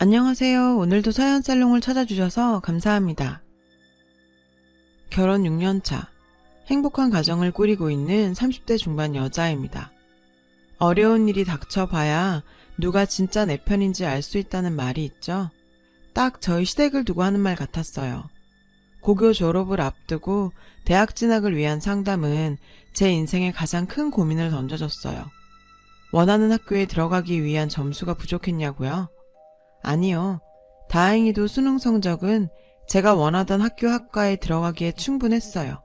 안녕하세요. 오늘도 서연살롱을 찾아주셔서 감사합니다. 결혼 6년차, 행복한 가정을 꾸리고 있는 30대 중반 여자입니다. 어려운 일이 닥쳐봐야 누가 진짜 내 편인지 알 수 있다는 말이 있죠. 딱 저희 시댁을 두고 하는 말 같았어요. 고교 졸업을 앞두고 대학 진학을 위한 상담은 제 인생의 가장 큰 고민을 던져줬어요. 원하는 학교에 들어가기 위한 점수가 부족했냐고요? 아니요. 다행히도 수능 성적은 제가 원하던 학교 학과에 들어가기에 충분했어요.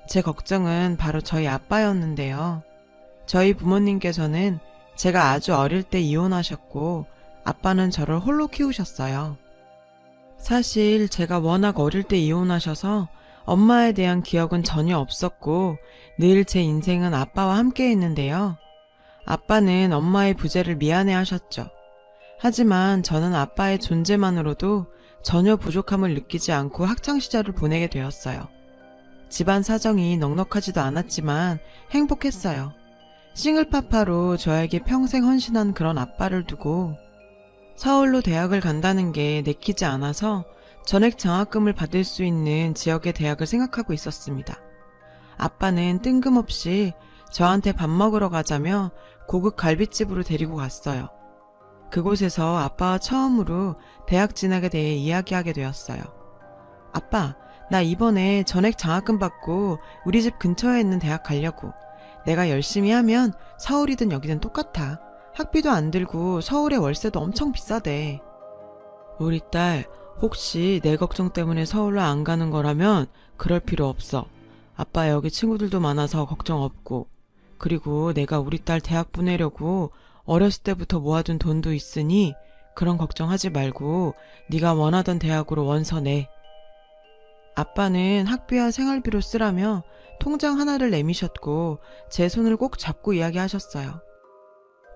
제 걱정은 바로 저희 아빠였는데요. 저희 부모님께서는 제가 아주 어릴 때 이혼하셨고 아빠는 저를 홀로 키우셨어요. 사실 제가 워낙 어릴 때 이혼하셔서 엄마에 대한 기억은 전혀 없었고 늘 제 인생은 아빠와 함께 했는데요. 아빠는 엄마의 부재를 미안해 하셨죠. 하지만 저는 아빠의 존재만으로도 전혀 부족함을 느끼지 않고 학창시절을 보내게 되었어요. 집안 사정이 넉넉하지도 않았지만 행복했어요. 싱글파파로 저에게 평생 헌신한 그런 아빠를 두고 서울로 대학을 간다는 게 내키지 않아서 전액 장학금을 받을 수 있는 지역의 대학을 생각하고 있었습니다. 아빠는 뜬금없이 저한테 밥 먹으러 가자며 고급 갈비집으로 데리고 갔어요. 그곳에서 아빠와 처음으로 대학 진학에 대해 이야기하게 되었어요. 아빠, 나 이번에 전액 장학금 받고 우리 집 근처에 있는 대학 가려고. 내가 열심히 하면 서울이든 여기든 똑같아. 학비도 안 들고 서울에 월세도 엄청 비싸대. 우리 딸, 혹시 내 걱정 때문에 서울로 안 가는 거라면 그럴 필요 없어. 아빠 여기 친구들도 많아서 걱정 없고. 그리고 내가 우리 딸 대학 보내려고 어렸을 때부터 모아둔 돈도 있으니 그런 걱정하지 말고 네가 원하던 대학으로 원서 내. 아빠는 학비와 생활비로 쓰라며 통장 하나를 내미셨고 제 손을 꼭 잡고 이야기하셨어요.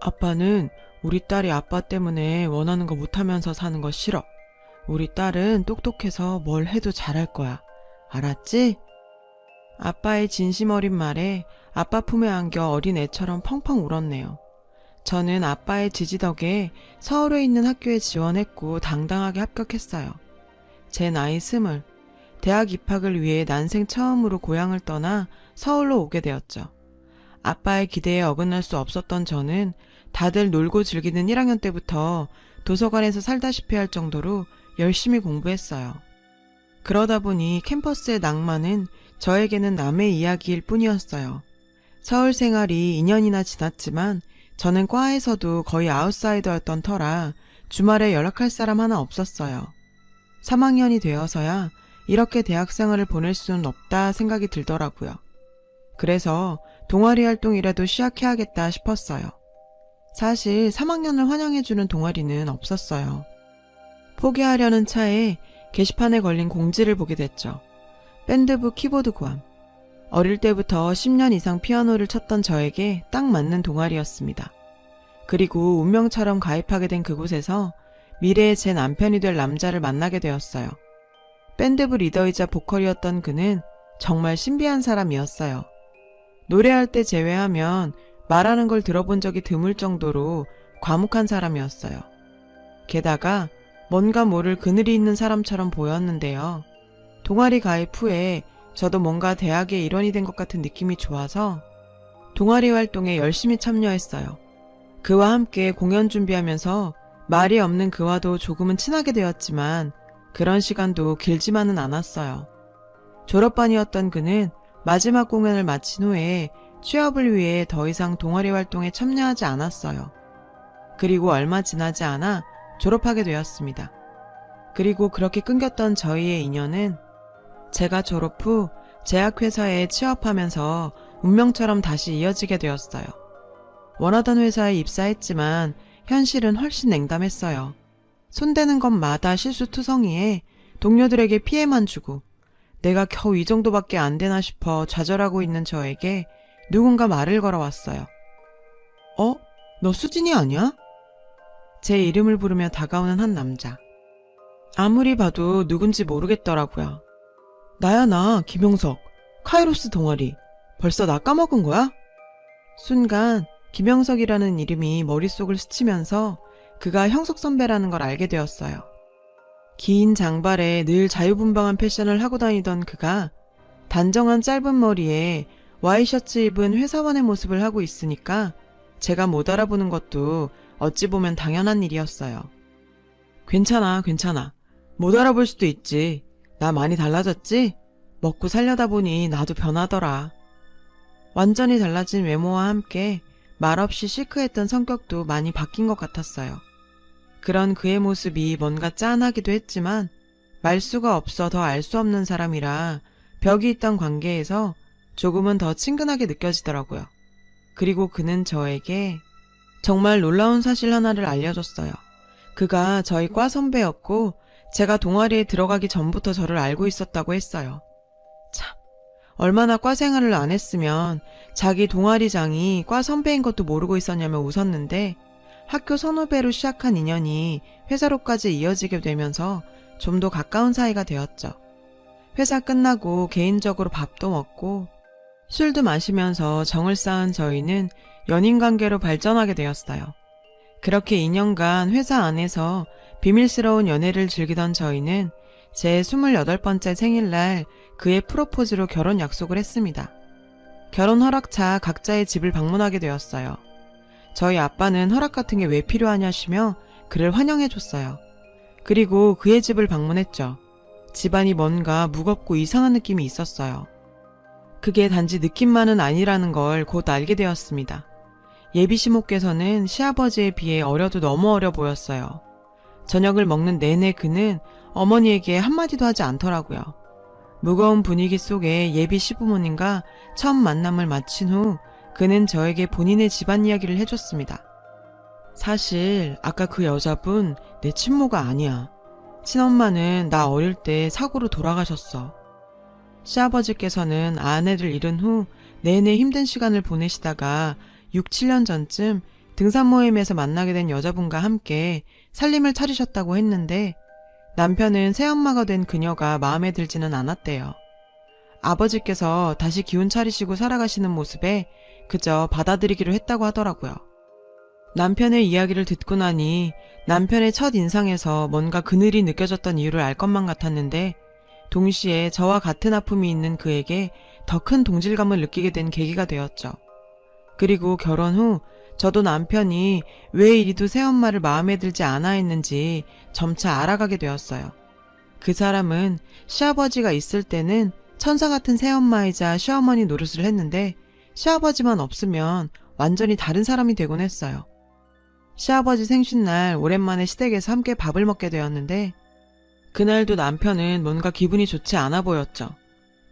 아빠는 우리 딸이 아빠 때문에 원하는 거 못하면서 사는 거 싫어. 우리 딸은 똑똑해서 뭘 해도 잘할 거야. 알았지? 아빠의 진심 어린 말에 아빠 품에 안겨 어린 애처럼 펑펑 울었네요. 저는 아빠의 지지 덕에 서울에 있는 학교에 지원했고 당당하게 합격했어요. 제 나이 20, 대학 입학을 위해 난생 처음으로 고향을 떠나 서울로 오게 되었죠. 아빠의 기대에 어긋날 수 없었던 저는 다들 놀고 즐기는 1학년 때부터 도서관에서 살다시피 할 정도로 열심히 공부했어요. 그러다 보니 캠퍼스의 낭만은 저에게는 남의 이야기일 뿐이었어요. 서울 생활이 2년이나 지났지만 저는 과에서도 거의 아웃사이더였던 터라 주말에 연락할 사람 하나 없었어요. 3학년이 되어서야 이렇게 대학생활을 보낼 수는 없다 생각이 들더라고요. 그래서 동아리 활동이라도 시작해야겠다 싶었어요. 사실 3학년을 환영해주는 동아리는 없었어요. 포기하려는 차에 게시판에 걸린 공지를 보게 됐죠. 밴드부 키보드 구함. 어릴 때부터 10년 이상 피아노를 쳤던 저에게 딱 맞는 동아리였습니다. 그리고 운명처럼 가입하게 된 그곳에서 미래의 제 남편이 될 남자를 만나게 되었어요. 밴드부 리더이자 보컬이었던 그는 정말 신비한 사람이었어요. 노래할 때 제외하면 말하는 걸 들어본 적이 드물 정도로 과묵한 사람이었어요. 게다가 뭔가 모를 그늘이 있는 사람처럼 보였는데요. 동아리 가입 후에 저도 뭔가 대학의 일원이 된 것 같은 느낌이 좋아서 동아리 활동에 열심히 참여했어요. 그와 함께 공연 준비하면서 말이 없는 그와도 조금은 친하게 되었지만 그런 시간도 길지만은 않았어요. 졸업반이었던 그는 마지막 공연을 마친 후에 취업을 위해 더 이상 동아리 활동에 참여하지 않았어요. 그리고 얼마 지나지 않아 졸업하게 되었습니다. 그리고 그렇게 끊겼던 저희의 인연은 제가 졸업 후 제약회사에 취업하면서 운명처럼 다시 이어지게 되었어요. 원하던 회사에 입사했지만 현실은 훨씬 냉담했어요. 손대는 것마다 실수투성이에 동료들에게 피해만 주고 내가 겨우 이 정도밖에 안 되나 싶어 좌절하고 있는 저에게 누군가 말을 걸어왔어요. 너 수진이 아니야? 제 이름을 부르며 다가오는 한 남자. 아무리 봐도 누군지 모르겠더라고요. 나야 나 김용석. 카이로스 동아리. 벌써 나 까먹은 거야? 순간 김영석이라는 이름이 머릿속을 스치면서 그가 형석 선배라는 걸 알게 되었어요. 긴 장발에 늘 자유분방한 패션을 하고 다니던 그가 단정한 짧은 머리에 와이셔츠 입은 회사원의 모습을 하고 있으니까 제가 못 알아보는 것도 어찌 보면 당연한 일이었어요. 괜찮아, 괜찮아. 못 알아볼 수도 있지. 나 많이 달라졌지? 먹고 살려다 보니 나도 변하더라. 완전히 달라진 외모와 함께 말없이 시크했던 성격도 많이 바뀐 것 같았어요. 그런 그의 모습이 뭔가 짠하기도 했지만 말수가 없어 더 알 수 없는 사람이라 벽이 있던 관계에서 조금은 더 친근하게 느껴지더라고요. 그리고 그는 저에게 정말 놀라운 사실 하나를 알려줬어요. 그가 저희 과 선배였고 제가 동아리에 들어가기 전부터 저를 알고 있었다고 했어요. 참, 얼마나 과 생활을 안 했으면 자기 동아리장이 과 선배인 것도 모르고 있었냐며 웃었는데 학교 선후배로 시작한 인연이 회사로까지 이어지게 되면서 좀 더 가까운 사이가 되었죠. 회사 끝나고 개인적으로 밥도 먹고 술도 마시면서 정을 쌓은 저희는 연인관계로 발전하게 되었어요. 그렇게 2년간 회사 안에서 비밀스러운 연애를 즐기던 저희는 제 28번째 생일날 그의 프로포즈로 결혼 약속을 했습니다. 결혼 허락차 각자의 집을 방문하게 되었어요. 저희 아빠는 허락 같은 게 왜 필요하냐시며 그를 환영해줬어요. 그리고 그의 집을 방문했죠. 집안이 뭔가 무겁고 이상한 느낌이 있었어요. 그게 단지 느낌만은 아니라는 걸 곧 알게 되었습니다. 예비 시모께서는 시아버지에 비해 어려도 너무 어려 보였어요. 저녁을 먹는 내내 그는 어머니에게 한마디도 하지 않더라고요. 무거운 분위기 속에 예비 시부모님과 처음 만남을 마친 후 그는 저에게 본인의 집안 이야기를 해줬습니다. 사실 아까 그 여자분 내 친모가 아니야. 친엄마는 나 어릴 때 사고로 돌아가셨어. 시아버지께서는 아내를 잃은 후 내내 힘든 시간을 보내시다가 6, 7년 전쯤 등산 모임에서 만나게 된 여자분과 함께 살림을 차리셨다고 했는데 남편은 새엄마가 된 그녀가 마음에 들지는 않았대요. 아버지께서 다시 기운 차리시고 살아가시는 모습에 그저 받아들이기로 했다고 하더라고요. 남편의 이야기를 듣고 나니 남편의 첫 인상에서 뭔가 그늘이 느껴졌던 이유를 알 것만 같았는데 동시에 저와 같은 아픔이 있는 그에게 더 큰 동질감을 느끼게 된 계기가 되었죠. 그리고 결혼 후 저도 남편이 왜 이리도 새엄마를 마음에 들지 않아 했는지 점차 알아가게 되었어요. 그 사람은 시아버지가 있을 때는 천사 같은 새엄마이자 시어머니 노릇을 했는데 시아버지만 없으면 완전히 다른 사람이 되곤 했어요. 시아버지 생신날 오랜만에 시댁에서 함께 밥을 먹게 되었는데 그날도 남편은 뭔가 기분이 좋지 않아 보였죠.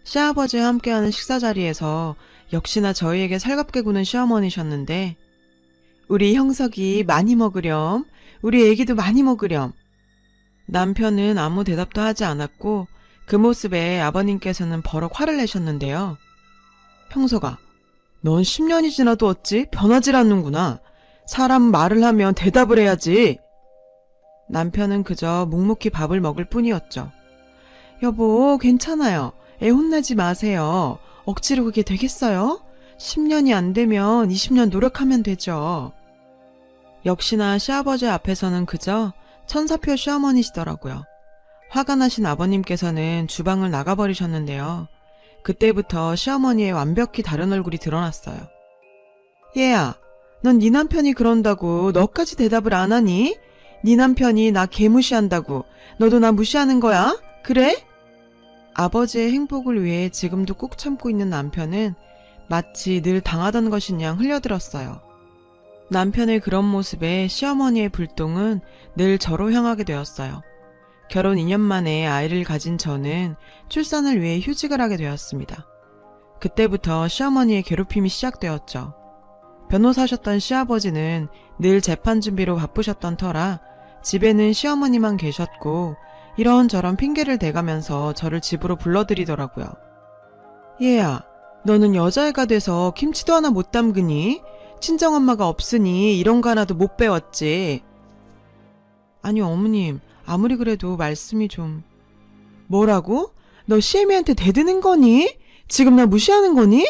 시아버지와 함께하는 식사 자리에서 역시나 저희에게 살갑게 구는 시어머니셨는데 우리 형석이 많이 먹으렴. 우리 애기도 많이 먹으렴. 남편은 아무 대답도 하지 않았고 그 모습에 아버님께서는 버럭 화를 내셨는데요. 형석아, 넌 10년이 지나도 어찌 변하질 않는구나. 사람 말을 하면 대답을 해야지. 남편은 그저 묵묵히 밥을 먹을 뿐이었죠. 여보, 괜찮아요. 애 혼내지 마세요. 억지로 그게 되겠어요? 10년이 안 되면 20년 노력하면 되죠. 역시나 시아버지 앞에서는 그저 천사표 시어머니시더라고요. 화가 나신 아버님께서는 주방을 나가버리셨는데요. 그때부터 시어머니의 완벽히 다른 얼굴이 드러났어요. 얘야, 넌 네 남편이 그런다고 너까지 대답을 안 하니? 네 남편이 나 개무시한다고 너도 나 무시하는 거야? 그래? 아버지의 행복을 위해 지금도 꾹 참고 있는 남편은 마치 늘 당하던 것인 양 흘려들었어요. 남편의 그런 모습에 시어머니의 불똥은 늘 저로 향하게 되었어요. 결혼 2년 만에 아이를 가진 저는 출산을 위해 휴직을 하게 되었습니다. 그때부터 시어머니의 괴롭힘이 시작되었죠. 변호사셨던 시아버지는 늘 재판 준비로 바쁘셨던 터라 집에는 시어머니만 계셨고 이런저런 핑계를 대가면서 저를 집으로 불러들이더라고요. 얘야, 너는 여자애가 돼서 김치도 하나 못 담그니? 친정엄마가 없으니 이런 거 하나도 못 배웠지. 아니 어머님, 아무리 그래도 말씀이 좀... 뭐라고? 너 시애미한테 대드는 거니? 지금 나 무시하는 거니?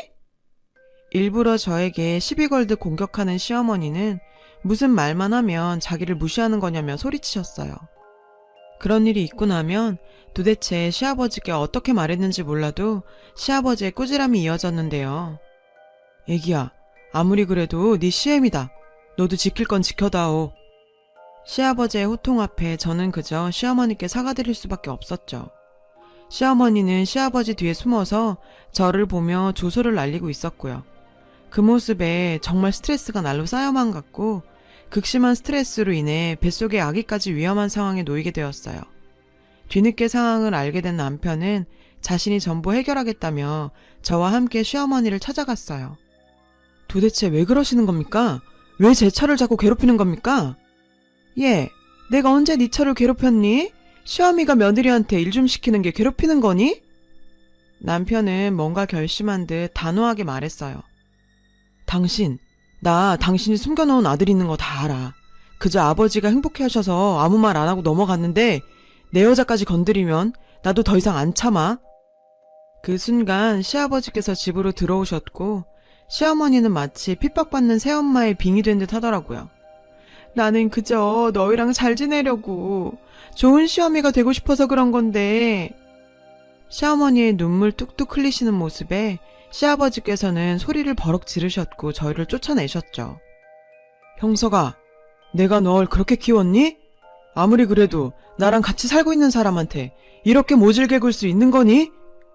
일부러 저에게 시비 걸듯 공격하는 시어머니는 무슨 말만 하면 자기를 무시하는 거냐며 소리치셨어요. 그런 일이 있고 나면 도대체 시아버지께 어떻게 말했는지 몰라도 시아버지의 꾸지람이 이어졌는데요. 애기야, 아무리 그래도 네 시엠이다. 너도 지킬 건 지켜다오. 시아버지의 호통 앞에 저는 그저 시어머니께 사과드릴 수밖에 없었죠. 시어머니는 시아버지 뒤에 숨어서 저를 보며 조소를 날리고 있었고요. 그 모습에 정말 스트레스가 날로 쌓여만 갔고 극심한 스트레스로 인해 뱃속의 아기까지 위험한 상황에 놓이게 되었어요. 뒤늦게 상황을 알게 된 남편은 자신이 전부 해결하겠다며 저와 함께 시어머니를 찾아갔어요. 도대체 왜 그러시는 겁니까? 왜 제 차를 자꾸 괴롭히는 겁니까? 예, 내가 언제 네 차를 괴롭혔니? 시어미가 며느리한테 일 좀 시키는 게 괴롭히는 거니? 남편은 뭔가 결심한 듯 단호하게 말했어요. 나 당신이 숨겨놓은 아들 있는 거 다 알아. 그저 아버지가 행복해 하셔서 아무 말 안 하고 넘어갔는데 내 여자까지 건드리면 나도 더 이상 안 참아. 그 순간 시아버지께서 집으로 들어오셨고 시어머니는 마치 핍박받는 새엄마의 빙이 된 듯 하더라고요. 나는 그저 너희랑 잘 지내려고 좋은 시어미가 되고 싶어서 그런 건데. 시어머니의 눈물 뚝뚝 흘리시는 모습에 시아버지께서는 소리를 버럭 지르셨고 저희를 쫓아내셨죠. 형서가, 내가 널 그렇게 키웠니? 아무리 그래도 나랑 같이 살고 있는 사람한테 이렇게 모질게 굴 수 있는 거니?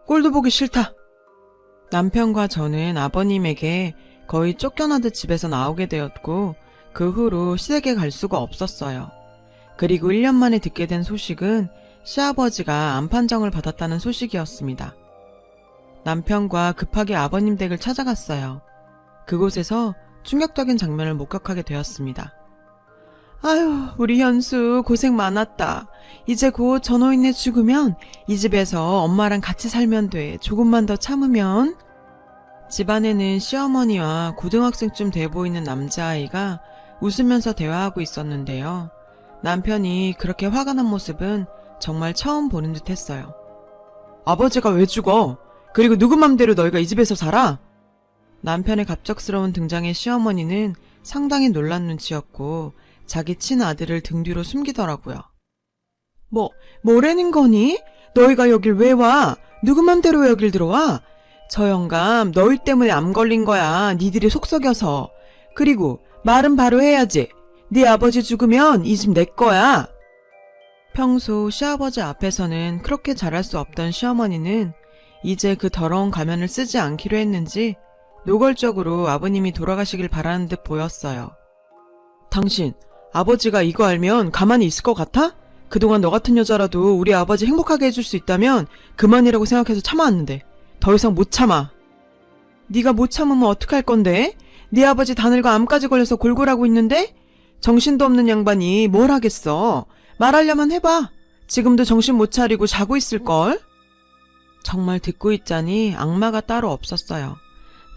꼴도 보기 싫다. 남편과 저는 아버님에게 거의 쫓겨나듯 집에서 나오게 되었고 그 후로 시댁에 갈 수가 없었어요. 그리고 1년 만에 듣게 된 소식은 시아버지가 암 판정을 받았다는 소식이었습니다. 남편과 급하게 아버님 댁을 찾아갔어요. 그곳에서 충격적인 장면을 목격하게 되었습니다. 아유, 우리 현수 고생 많았다. 이제 곧 저 노인네 죽으면 이 집에서 엄마랑 같이 살면 돼. 조금만 더 참으면. 집안에는 시어머니와 고등학생쯤 돼 보이는 남자아이가 웃으면서 대화하고 있었는데요. 남편이 그렇게 화가 난 모습은 정말 처음 보는 듯 했어요. 아버지가 왜 죽어? 그리고 누구 맘대로 너희가 이 집에서 살아? 남편의 갑작스러운 등장에 시어머니는 상당히 놀란 눈치였고 자기 친아들을 등 뒤로 숨기더라고요. 뭐라는 거니? 너희가 여길 왜 와? 누구 맘대로 왜 여길 들어와? 저 영감 너희 때문에 암 걸린 거야. 니들이 속 썩여서. 그리고 말은 바로 해야지. 네 아버지 죽으면 이 집 내 거야. 평소 시아버지 앞에서는 그렇게 잘할 수 없던 시어머니는 이제 그 더러운 가면을 쓰지 않기로 했는지 노골적으로 아버님이 돌아가시길 바라는 듯 보였어요. 당신, 아버지가 이거 알면 가만히 있을 것 같아? 그동안 너 같은 여자라도 우리 아버지 행복하게 해줄 수 있다면 그만이라고 생각해서 참아왔는데 더 이상 못 참아. 네가 못 참으면 어떡할 건데? 네 아버지 다 늙어 암까지 걸려서 골골하고 있는데? 정신도 없는 양반이 뭘 하겠어. 말하려면 해봐. 지금도 정신 못 차리고 자고 있을걸? 정말 듣고 있자니 악마가 따로 없었어요.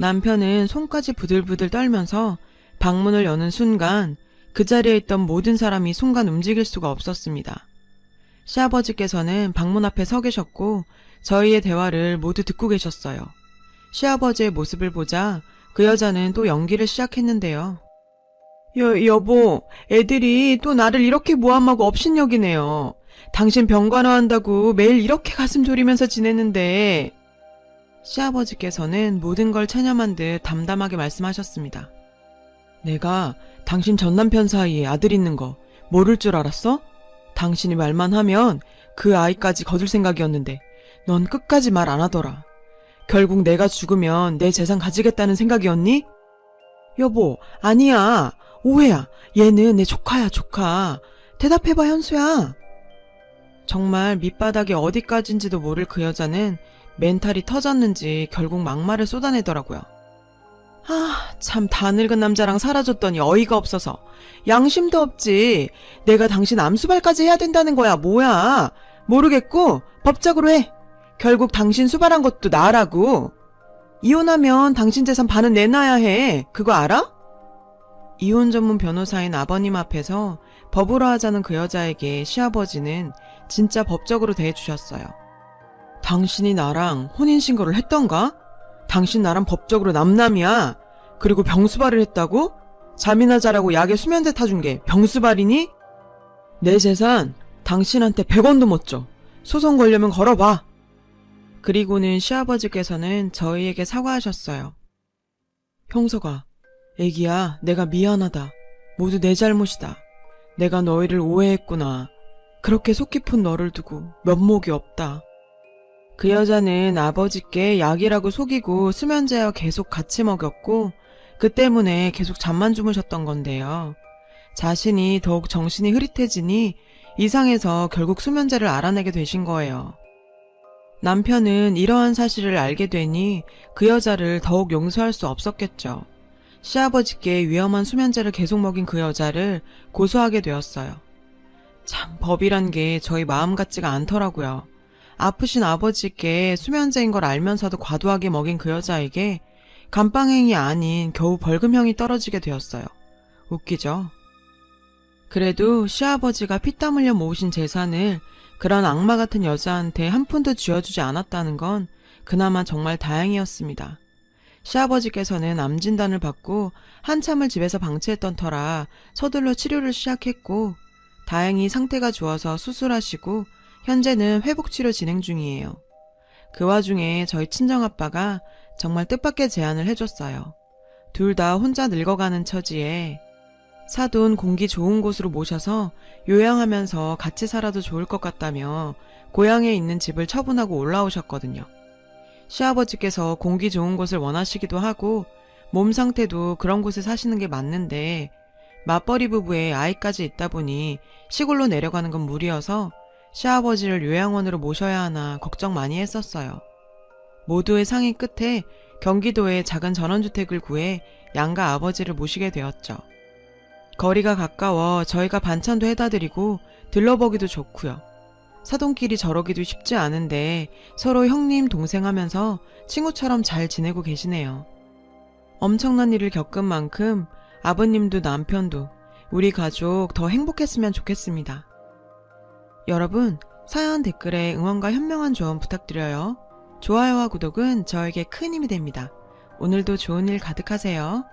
남편은 손까지 부들부들 떨면서 방문을 여는 순간 그 자리에 있던 모든 사람이 순간 움직일 수가 없었습니다. 시아버지께서는 방문 앞에 서 계셨고 저희의 대화를 모두 듣고 계셨어요. 시아버지의 모습을 보자 그 여자는 또 연기를 시작했는데요. 여보, 애들이 또 나를 이렇게 모함하고 업신여기네요. 당신 병간호한다고 매일 이렇게 가슴 졸이면서 지냈는데. 시아버지께서는 모든 걸 체념한 듯 담담하게 말씀하셨습니다. 내가 당신 전남편 사이에 아들 있는 거 모를 줄 알았어? 당신이 말만 하면 그 아이까지 거둘 생각이었는데 넌 끝까지 말 안 하더라. 결국 내가 죽으면 내 재산 가지겠다는 생각이었니? 여보, 아니야. 오해야. 얘는 내 조카야, 조카. 대답해봐, 현수야. 정말 밑바닥이 어디까지인지도 모를 그 여자는 멘탈이 터졌는지 결국 막말을 쏟아내더라고요. 참 다 늙은 남자랑 살아줬더니 어이가 없어서. 양심도 없지. 내가 당신 암수발까지 해야 된다는 거야. 뭐야. 모르겠고 법적으로 해. 결국 당신 수발한 것도 나라고. 이혼하면 당신 재산 반은 내놔야 해. 그거 알아? 이혼 전문 변호사인 아버님 앞에서 법으로 하자는 그 여자에게 시아버지는 진짜 법적으로 대해주셨어요. 당신이 나랑 혼인신고를 했던가? 당신 나랑 법적으로 남남이야. 그리고 병수발을 했다고? 잠이나 자라고 약에 수면제 타준 게 병수발이니? 내 재산 당신한테 100원도 못 줘. 소송 걸려면 걸어봐. 그리고는 시아버지께서는 저희에게 사과하셨어요. 형서가, 애기야, 내가 미안하다. 모두 내 잘못이다. 내가 너희를 오해했구나. 그렇게 속 깊은 너를 두고 면목이 없다. 그 여자는 아버지께 약이라고 속이고 수면제와 계속 같이 먹였고 그 때문에 계속 잠만 주무셨던 건데요. 자신이 더욱 정신이 흐릿해지니 이상해서 결국 수면제를 알아내게 되신 거예요. 남편은 이러한 사실을 알게 되니 그 여자를 더욱 용서할 수 없었겠죠. 시아버지께 위험한 수면제를 계속 먹인 그 여자를 고소하게 되었어요. 참 법이란 게 저희 마음 같지가 않더라고요. 아프신 아버지께 수면제인 걸 알면서도 과도하게 먹인 그 여자에게 감방행이 아닌 겨우 벌금형이 떨어지게 되었어요. 웃기죠? 그래도 시아버지가 피땀 흘려 모으신 재산을 그런 악마 같은 여자한테 한 푼도 쥐어주지 않았다는 건 그나마 정말 다행이었습니다. 시아버지께서는 암 진단을 받고 한참을 집에서 방치했던 터라 서둘러 치료를 시작했고 다행히 상태가 좋아서 수술하시고 현재는 회복치료 진행 중이에요. 그 와중에 저희 친정아빠가 정말 뜻밖의 제안을 해줬어요. 둘 다 혼자 늙어가는 처지에 사돈 공기 좋은 곳으로 모셔서 요양하면서 같이 살아도 좋을 것 같다며 고향에 있는 집을 처분하고 올라오셨거든요. 시아버지께서 공기 좋은 곳을 원하시기도 하고 몸 상태도 그런 곳에 사시는 게 맞는데 맞벌이 부부에 아이까지 있다 보니 시골로 내려가는 건 무리여서 시아버지를 요양원으로 모셔야 하나 걱정 많이 했었어요. 모두의 상의 끝에 경기도에 작은 전원주택을 구해 양가 아버지를 모시게 되었죠. 거리가 가까워 저희가 반찬도 해다 드리고 들러보기도 좋고요. 사돈끼리 저러기도 쉽지 않은데 서로 형님 동생 하면서 친구처럼 잘 지내고 계시네요. 엄청난 일을 겪은 만큼 아버님도 남편도 우리 가족 더 행복했으면 좋겠습니다. 여러분, 사연 댓글에 응원과 현명한 조언 부탁드려요. 좋아요와 구독은 저에게 큰 힘이 됩니다. 오늘도 좋은 일 가득하세요.